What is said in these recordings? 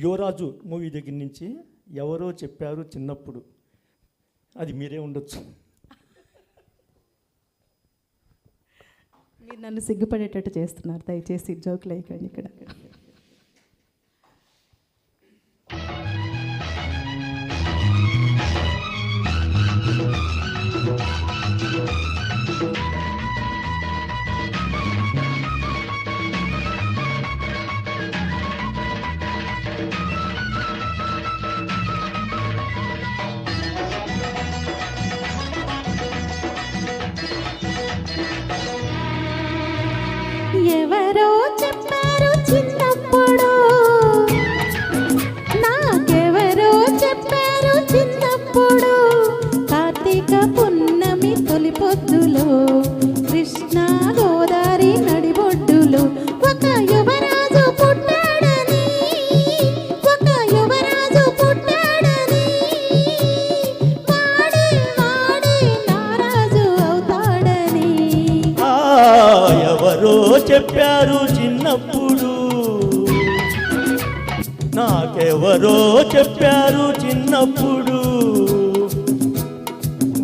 యువరాజు మూవీ దగ్గర నుంచి ఎవరో చెప్పారు చిన్నప్పుడు, అది మీరే ఉండొచ్చు. మీరు నన్ను సిగ్గుపడేటట్టు చేస్తున్నారు, దయచేసి జోకులు వేయకండి ఇక్కడ. ఎవరో చెప్పారు చిన్నప్పుడు, నాకెవరో చెప్పారు చిన్నప్పుడు, కార్తీక పున్నమి తొలి పొద్దులో, కృష్ణా గోదావరి నడిబొడ్డులో ఒక యువరాజు పుట్టాడని, ఒక యువరాజు పుట్టాడని, వాడే వాడే నారాజు అవుతాడని. ఎవరో చెప్పారు చిన్నప్పుడు, నాకెవరో చెప్పారు చిన్నప్పుడు,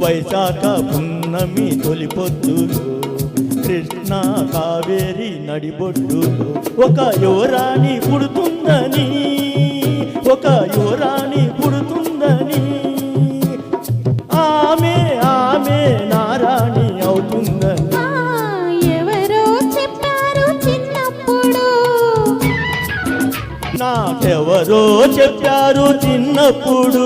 వైశాఖ పున్నమి తొలి పొద్దులు, కృష్ణా కావేరి నడిబొడ్డులు ఒక యువరాణి పుడుతుందని, ఒక యువరాణి పుడుతుందని, ఆమె ఆమె నారాణి అవుతుందని. నాకెవరో చెప్పారు చిన్నప్పుడు.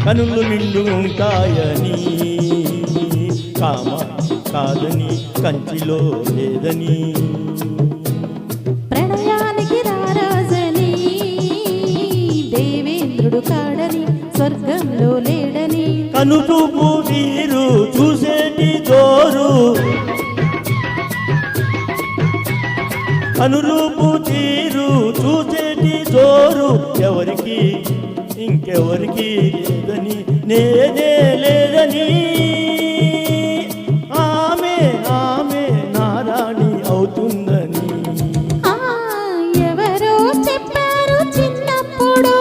కనులు నిండు ఉంటాయని, కామాక్షి కాదని కంచిలో లేదని, ప్రణయానికి రారాజని, దేవేంద్రుడు కాడని స్వర్గంలో లేడని, కనుచూపు తీరు చూసేటి జోరు, కనురూపు తీరు చూసేటి జోరు ఎవరికి ఇంకెవరికి లేదని, నేనే లేదని, ఆమె ఆమె నారాణి అవుతుందని. ఎవరో చెప్పారు చిన్నప్పుడు,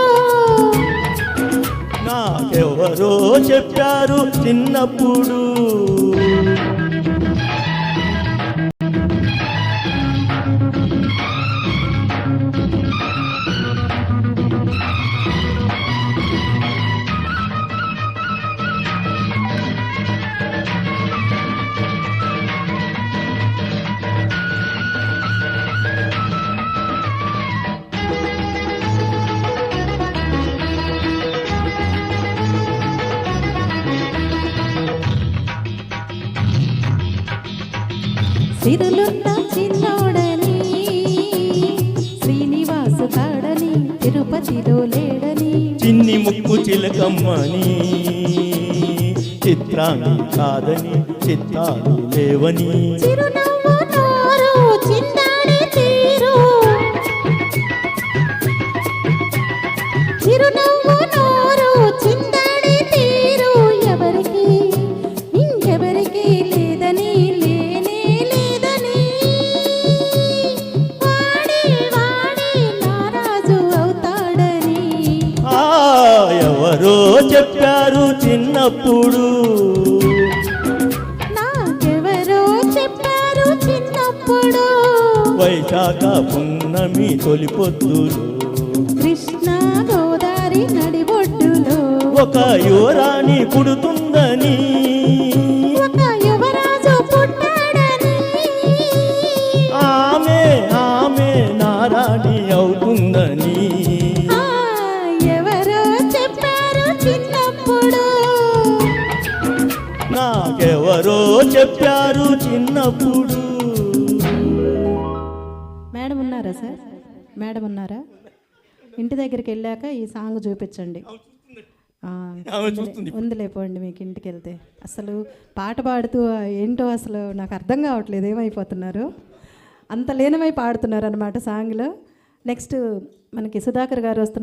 నాకెవరో చెప్పారు చిన్నప్పుడు. సిరులున్న చిన్నోడని, శ్రీనివాసు కాడని తిరుపతిలో లేడని, చిన్ని ముక్కు చిలకమ్మని, చిత్రాన్ని కాదని చిత్తాలు లేవని, చిరునవ్వు నోరు చిందాడే తీరు, చిరునవ్వు నోరు చిందాడే తీరు, ఎవరికి ఇంకెవరికి లేదని, లేనే లేదని, వాడే వాడే నారాజు అవుతాడని. ఎవరో చెప్పారు చిన్నప్పుడు, నాకెవరో చెప్పారు చిన్నప్పుడు, వైశాఖ పున్నమి తొలి పొద్దులు, కృష్ణా గోదావరి నడిబొడ్డులో ఒక యువరాణి పుడుతుందని, ఒక యువరాజు పుట్టాడని, ఆమె ఆమె నారాణి అవుతుందని. ఎవరో చెప్పారు చిన్నప్పుడు, నాకెవరో చెప్పారు చిన్నప్పుడు. మేడం ఉన్నారా సార్? మేడం ఉన్నారా? ఇంటి దగ్గరికి వెళ్ళాక ఈ సాంగ్ చూపించండి. ఉందిలేపోండి మీకు ఇంటికి వెళ్తే. అసలు పాట పాడుతూ ఏంటో అసలు నాకు అర్థం కావట్లేదు ఏమైపోతున్నారు. అంత లీనమై పాడుతున్నారు అనమాట సాంగ్లో. నెక్స్ట్ మనకి సుధాకర్ గారు వస్తున్నారు.